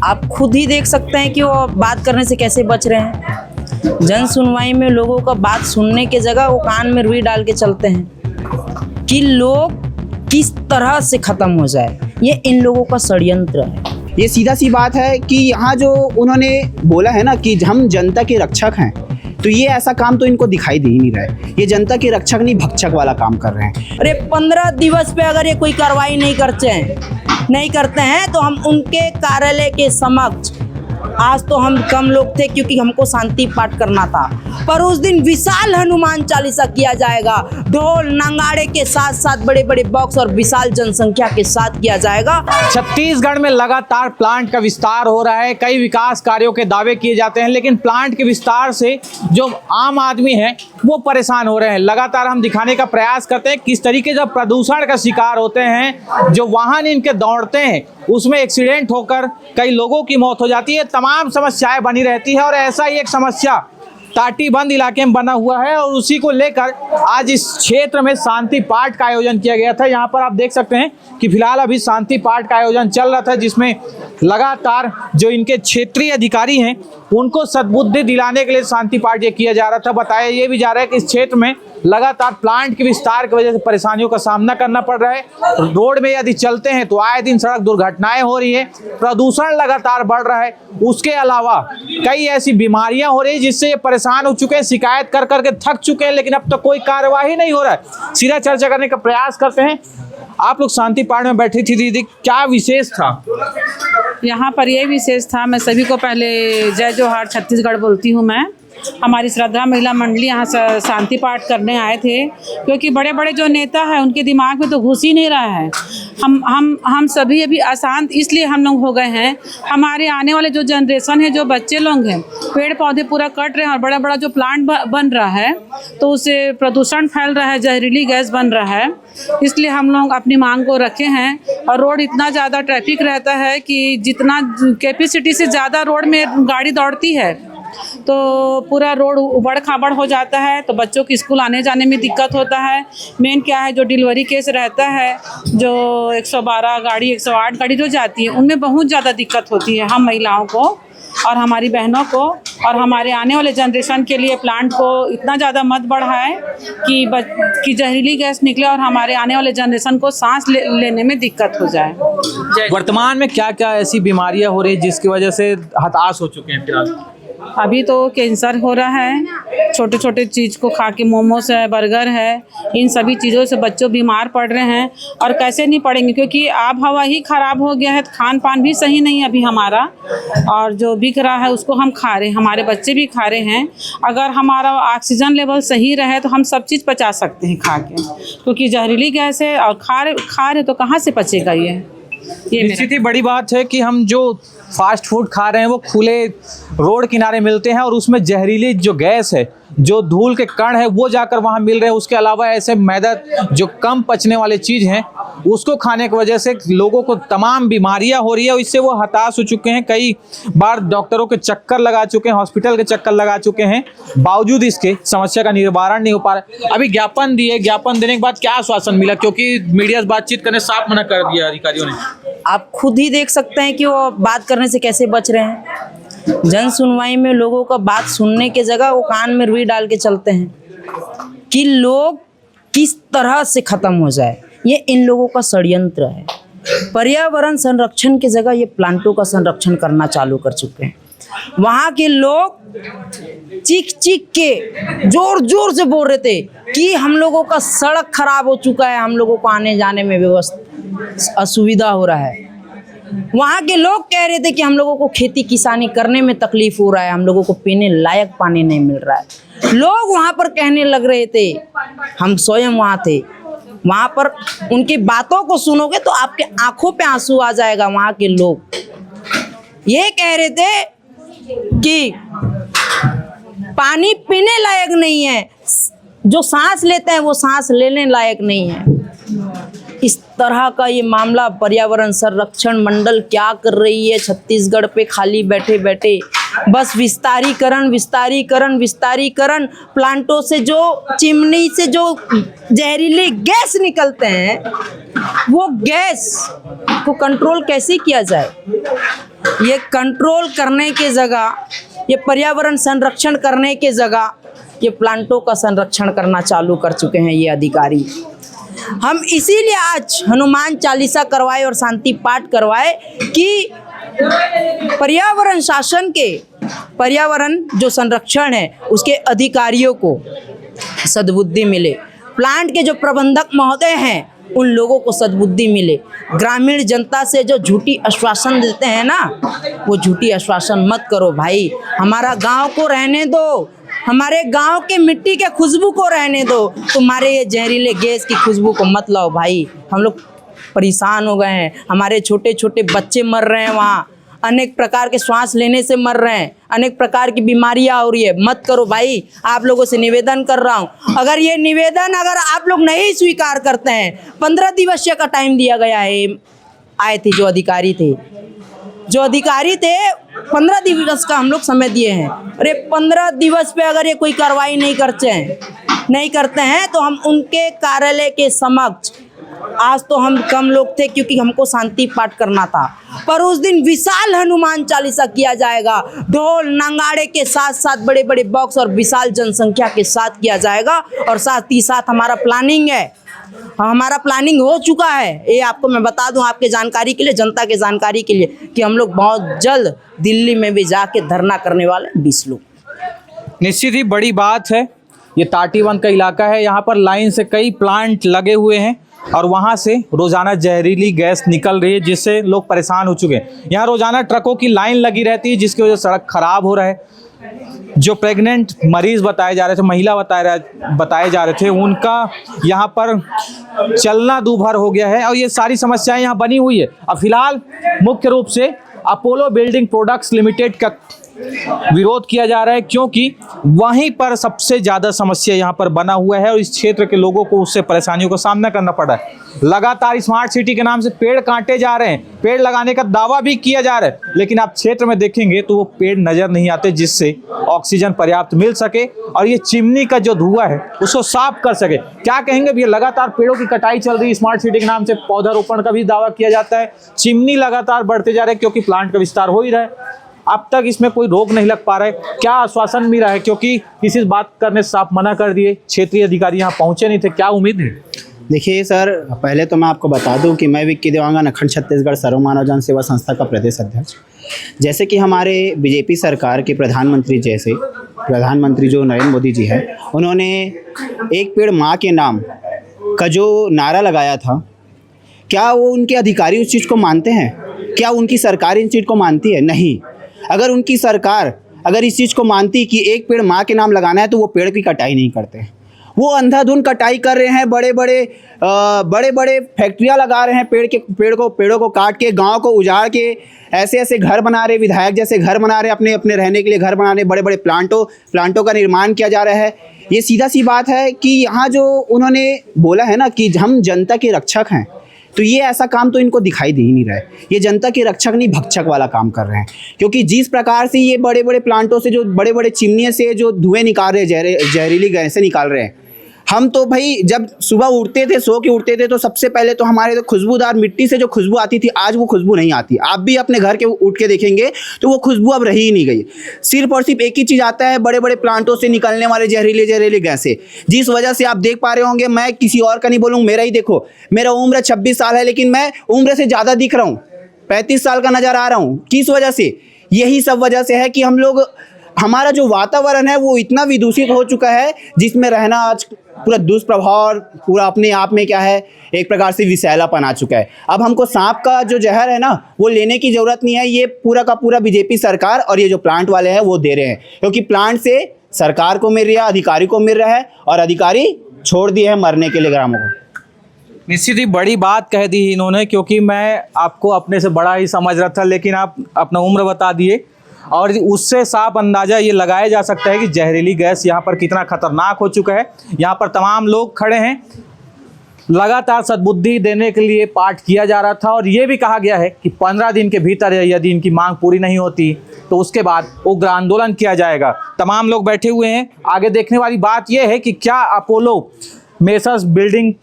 आप खुद ही देख सकते हैं कि वो बात करने से कैसे बच रहे हैं। जन सुनवाई में लोगों का बात सुनने के जगह वो कान में रुई डाल के चलते हैं कि लोग किस तरह से खत्म हो जाए। ये इन लोगों का षड्यंत्र है। ये सीधा सी बात है कि यहाँ जो उन्होंने बोला है ना कि हम जनता के रक्षक हैं, तो ये ऐसा काम तो इनको दिखाई दे ही नहीं रहा है। ये जनता के रक्षक नहीं भक्षक वाला काम कर रहे हैं। अरे 15 दिवस पे अगर ये कोई कार्रवाई नहीं करते हैं तो हम उनके कार्यालय के समक्ष, आज तो हम कम लोग थे क्योंकि हमको शांति पाठ करना था, पर उस दिन विशाल हनुमान चालीसा किया जाएगा। ढोल नगाड़े के साथ साथ बड़े बड़े बॉक्स और विशाल जनसंख्या के साथ किया जाएगा। छत्तीसगढ़ में लगातार प्लांट का विस्तार हो रहा है। कई विकास कार्यों के दावे किए जाते हैं, लेकिन प्लांट के विस्तार से जो आम आदमी है वो परेशान हो रहे हैं। लगातार हम दिखाने का प्रयास करते हैं किस तरीके से प्रदूषण का शिकार होते हैं। जो वाहन इनके दौड़ते हैं उसमें एक्सीडेंट होकर कई लोगों की मौत हो जाती है। तमाम समस्याएं बनी रहती है और ऐसा ही एक समस्या टाटीबंध इलाके में बना हुआ है और उसी को लेकर आज इस क्षेत्र में शांति पाठ का आयोजन किया गया था। यहाँ पर आप देख सकते हैं कि फिलहाल अभी शांति पाठ का आयोजन चल रहा था, जिसमें लगातार जो इनके क्षेत्रीय अधिकारी हैं उनको सद्बुद्धि दिलाने के लिए शांति पाठ ये किया जा रहा था। बताया ये भी जा रहा है कि इस क्षेत्र में लगातार प्लांट के विस्तार की वजह से परेशानियों का सामना करना पड़ रहा है। रोड में यदि चलते हैं तो आए दिन सड़क दुर्घटनाएं हो रही है, प्रदूषण लगातार बढ़ रहा है। उसके अलावा कई ऐसी बीमारियां हो रही है जिससे ये परेशान हो चुके हैं, शिकायत कर करके थक चुके हैं, लेकिन अब तक कोई कार्यवाही नहीं हो रहा है। सीधा चर्चा करने का प्रयास करते हैं। आप लोग शांति पाठ में बैठी थी दीदी, क्या विशेष था यहाँ पर? ये विशेष था, मैं सभी को पहले जय जोहार छत्तीसगढ़ बोलती हूँ। मैं हमारी श्रद्धा महिला मंडली यहाँ शांति पाठ करने आए थे, क्योंकि बड़े बड़े जो नेता हैं उनके दिमाग में तो घुस ही नहीं रहा है। हम सभी अभी अशांत इसलिए हम लोग हो गए हैं। हमारे आने वाले जो जनरेशन है, जो बच्चे लोग हैं, पेड़ पौधे पूरा कट रहे हैं और बड़ा बड़ा जो प्लांट बन रहा है तो उससे प्रदूषण फैल रहा है, जहरीली गैस बन रहा है। इसलिए हम लोग अपनी मांग को रखे हैं। और रोड इतना ज़्यादा ट्रैफिक रहता है कि जितना कैपेसिटी से ज़्यादा रोड में गाड़ी दौड़ती है तो पूरा रोड उबड़ खाबड़ हो जाता है, तो बच्चों के स्कूल आने जाने में दिक्कत होता है। मेन क्या है, जो डिलीवरी केस रहता है, जो 112 गाड़ी 108 गाड़ी जो जाती है, उनमें बहुत ज़्यादा दिक्कत होती है हम महिलाओं को और हमारी बहनों को। और हमारे आने वाले जनरेशन के लिए प्लांट को इतना ज़्यादा मत बढ़ाएं कि जहरीली गैस निकले और हमारे आने वाले जनरेशन को सांस लेने में दिक्कत हो जाए। वर्तमान में क्या क्या ऐसी बीमारियां हो रही है जिसकी वजह से हताश हो चुके हैं? फिलहाल अभी तो कैंसर हो रहा है, छोटे छोटे चीज़ को खा के, मोमोस है, बर्गर है, इन सभी चीज़ों से बच्चों बीमार पड़ रहे हैं। और कैसे नहीं पड़ेंगे, क्योंकि आब हवा ही ख़राब हो गया है, खान पान भी सही नहीं है अभी हमारा, और जो बिक रहा है उसको हम खा रहे हैं, हमारे बच्चे भी खा रहे हैं। अगर हमारा ऑक्सीजन लेवल सही रहे तो हम सब चीज़ पचा सकते हैं खा के, क्योंकि जहरीली गैस है और खा रहे तो कहाँ से पचेगा ये निश्चित ही बड़ी बात है कि हम जो फास्ट फूड खा रहे हैं वो खुले रोड किनारे मिलते हैं और उसमें जहरीली जो गैस है, जो धूल के कण है, वो जाकर वहाँ मिल रहे हैं। उसके अलावा ऐसे मैदा जो कम पचने वाले चीज़ हैं उसको खाने की वजह से लोगों को तमाम बीमारियां हो रही है। इससे वो हताश हो चुके हैं, कई बार डॉक्टरों के चक्कर लगा चुके हैं, हॉस्पिटल के चक्कर लगा चुके हैं, बावजूद इसके समस्या का निवारण नहीं हो पा रहा। अभी ज्ञापन दिए, ज्ञापन देने के बाद क्या आश्वासन मिला? क्योंकि मीडिया से बातचीत करने साफ मना कर दिया अधिकारियों ने। आप खुद ही देख सकते हैं कि वो बात करने से कैसे बच रहे हैं। जन सुनवाई में लोगों का बात सुनने के जगह वो कान में रुई डाल के चलते हैं कि लोग किस तरह से खत्म हो जाए। ये इन लोगों का षड्यंत्र है। पर्यावरण संरक्षण की जगह ये प्लांटों का संरक्षण करना चालू कर चुके हैं। वहाँ के लोग चीख चीख के जोर जोर से बोल रहे थे कि हम लोगों का सड़क खराब हो चुका है, हम लोगों को आने जाने में असुविधा हो रहा है। वहाँ के लोग कह रहे थे कि हम लोगों को खेती किसानी करने में तकलीफ हो रहा है, हम लोगों को पीने लायक पानी नहीं मिल रहा है। लोग वहाँ पर कहने लग रहे थे, हम स्वयं वहाँ थे, वहाँ पर उनकी बातों को सुनोगे तो आपके आंखों पे आंसू आ जाएगा। वहाँ के लोग ये कह रहे थे कि पानी पीने लायक नहीं है, जो सांस लेते हैं वो सांस लेने लायक नहीं है। इस तरह का ये मामला पर्यावरण संरक्षण मंडल क्या कर रही है छत्तीसगढ़ पे खाली बैठे बैठे, बस विस्तारीकरण विस्तारीकरण विस्तारीकरण। प्लांटों से जो चिमनी से जो जहरीले गैस निकलते हैं, वो गैस को कंट्रोल कैसे किया जाए? ये कंट्रोल करने के जगह, ये पर्यावरण संरक्षण करने के जगह, ये प्लांटों का संरक्षण करना चालू कर चुके हैं ये अधिकारी। हम इसीलिए आज हनुमान चालीसा करवाए और शांति पाठ करवाए कि पर्यावरण शासन के, पर्यावरण जो संरक्षण है उसके अधिकारियों को सद्बुद्धि मिले, प्लांट के जो प्रबंधक महोदय हैं उन लोगों को सद्बुद्धि मिले। ग्रामीण जनता से जो झूठी आश्वासन देते हैं ना, वो झूठी आश्वासन मत करो भाई। हमारा गांव को रहने दो, हमारे गांव के मिट्टी के खुशबू को रहने दो, तुम्हारे ये जहरीले गैस की खुशबू को मत लाओ भाई। हम लोग परेशान हो गए हैं, हमारे छोटे छोटे बच्चे मर रहे हैं वहाँ, अनेक प्रकार के श्वास लेने से मर रहे हैं, अनेक प्रकार की बीमारियां हो रही है। मत करो भाई, आप लोगों से निवेदन कर रहा हूँ। अगर ये निवेदन अगर आप लोग नहीं स्वीकार करते हैं, 15 दिवसीय का टाइम दिया गया है। आए थे जो अधिकारी थे, 15 दिवस का हम लोग समय दिए हैं। अरे 15 दिवस पे अगर ये कोई कार्रवाई नहीं करते हैं तो हम उनके कार्यालय के समक्ष, आज तो हम कम लोग थे क्योंकि हमको शांति पाठ करना था, पर उस दिन विशाल हनुमान चालीसा किया जाएगा, ढोल नगाड़े के साथ साथ बड़े बड़े बॉक्स और विशाल जनसंख्या के साथ किया जाएगा। और साथ ही साथ हमारा प्लानिंग है, हमारा प्लानिंग हो चुका है। ये आपको मैं बता दूं, आपके जानकारी के लिए, जनता के जानकारी के लिए, कि हम लोग बहुत जल्द दिल्ली में भी जाके धरना करने वाले 20 लोग। निश्चित ही बड़ी बात है। ये टाटीबंध का इलाका है, यहाँ पर लाइन से कई प्लांट लगे हुए हैं और वहाँ से रोज़ाना जहरीली गैस निकल रही है, जिससे लोग परेशान हो चुके हैं। यहाँ रोज़ाना ट्रकों की लाइन लगी रहती है, जिसकी वजह से सड़क खराब हो रहा है। जो प्रेग्नेंट मरीज बताए जा रहे थे, महिला बताए जा रहे थे, उनका यहाँ पर चलना दूभर हो गया है और ये सारी समस्याएं यहाँ बनी हुई है। अब फिलहाल मुख्य रूप से अपोलो बिल्डिंग प्रोडक्ट्स लिमिटेड का विरोध किया जा रहा है, क्योंकि वहीं पर सबसे ज़्यादा समस्या यहाँ पर बना हुआ है और इस क्षेत्र के लोगों को उससे परेशानियों का सामना करना पड़ रहा है। लगातार स्मार्ट सिटी के नाम से पेड़ काटे जा रहे हैं, पेड़ लगाने का दावा भी किया जा रहा है, लेकिन आप क्षेत्र में देखेंगे तो वो पेड़ नज़र नहीं आते जिससे ऑक्सीजन पर्याप्त मिल सके और ये चिमनी का जो धुआं है उसको साफ कर सके। क्या कहेंगे भैया, लगातार पेड़ों की कटाई चल रही है, स्मार्ट सिटी के नाम से पौधारोपण का भी दावा किया जाता है, चिमनी लगातार बढ़ते जा रहे हैं क्योंकि प्लांट का विस्तार हो ही रहा है। अब तक इसमें कोई रोक नहीं लग पा रहा है, क्या आश्वासन मिला है? क्योंकि किसी बात करने से साफ मना कर दिए, क्षेत्रीय अधिकारी यहाँ पहुँचे नहीं थे, क्या उम्मीद है? देखिए सर, पहले तो मैं आपको बता दूं कि मैं विक्की देवांगन अखंड छत्तीसगढ़ सर्वमानव जन सेवा संस्था का प्रदेश अध्यक्ष। जैसे कि हमारे बीजेपी सरकार के प्रधानमंत्री जो नरेंद्र मोदी जी हैं, उन्होंने एक पेड़ माँ के नाम का जो नारा लगाया था, क्या वो उनके अधिकारी उस चीज़ को मानते हैं? क्या उनकी सरकार इन चीज़ को मानती है? नहीं। अगर उनकी सरकार अगर इस चीज़ को मानती कि एक पेड़ माँ के नाम लगाना है तो वो पेड़ की कटाई नहीं करते। वो अंधाधुंध कटाई कर रहे हैं, बड़े बड़े फैक्ट्रियाँ लगा रहे हैं, पेड़ों को काट के, गांव को उजाड़ के ऐसे घर बना रहे, विधायक जैसे घर बना रहे, अपने रहने के लिए घर बना रहे, बड़े बड़े प्लांटों का निर्माण किया जा रहा है। ये सीधा सी बात है कि यहाँ जो उन्होंने बोला है ना कि हम जनता के रक्षक हैं, तो ये ऐसा काम तो इनको दिखाई दे ही नहीं रहा है। ये जनता के रक्षक नहीं, भक्षक वाला काम कर रहे हैं। क्योंकि जिस प्रकार से ये बड़े बड़े प्लांटों से, जो बड़े बड़े चिमनियों से जो धुएं निकाल रहे हैं, जहरीली गैसें निकाल रहे हैं, हम तो भाई जब सुबह उठते थे, सो के उठते थे, तो सबसे पहले तो हमारे खुशबूदार मिट्टी से जो खुशबू आती थी, आज वो खुशबू नहीं आती। आप भी अपने घर के उठ के देखेंगे तो वो खुशबू अब रही ही नहीं गई। सिर्फ और सिर्फ एक ही चीज़ आता है, बड़े बड़े प्लांटों से निकलने वाले जहरीले गैसें, जिस वजह से आप देख पा रहे होंगे, मैं किसी और का नहीं बोलूँगा, मेरा ही देखो, मेरा उम्र 26 साल है, लेकिन मैं उम्र से ज़्यादा दिख रहा हूँ, 35 साल का नज़र आ रहा हूँ। किस वजह से? यही सब वजह से है कि हमारा जो वातावरण है वो इतना विदूषित हो चुका है, जिसमें रहना आज पूरा दुष्प्रभाव, पूरा अपने आप में क्या है, एक प्रकार से विषैलापन आ चुका है। अब हमको सांप का जो जहर है ना, वो लेने की ज़रूरत नहीं है, ये पूरा का पूरा बीजेपी सरकार और ये जो प्लांट वाले हैं वो दे रहे हैं, क्योंकि प्लांट से सरकार को मिल रहा है, अधिकारी को मिल रहा है, और अधिकारी छोड़ दिए हैं मरने के लिए ग्रामों को। निश्चित ही बड़ी बात कह दी इन्होंने, क्योंकि मैं आपको अपने से बड़ा ही समझ रहा था, लेकिन आप अपना उम्र बता दिए और उससे साफ अंदाज़ा ये लगाया जा सकता है कि जहरीली गैस यहाँ पर कितना खतरनाक हो चुका है। यहाँ पर तमाम लोग खड़े हैं, लगातार सद्बुद्धि देने के लिए पाठ किया जा रहा था और ये भी कहा गया है कि 15 दिन के भीतर यदि इनकी मांग पूरी नहीं होती तो उसके बाद उग्र आंदोलन किया जाएगा। तमाम लोग बैठे हुए हैं। आगे देखने वाली बात यह है कि क्या अपोलो मेसर्स बिल्डिंग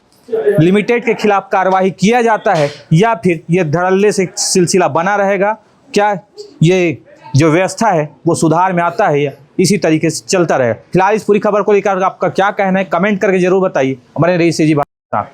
लिमिटेड के खिलाफ कार्रवाई किया जाता है या फिर ये धड़ल्ले से सिलसिला बना रहेगा। क्या ये जो व्यवस्था है वो सुधार में आता है या इसी तरीके से चलता रहेगा। फिलहाल इस पूरी खबर को लेकर आपका क्या कहना है कमेंट करके जरूर बताइए। हमारे रईस जी बात।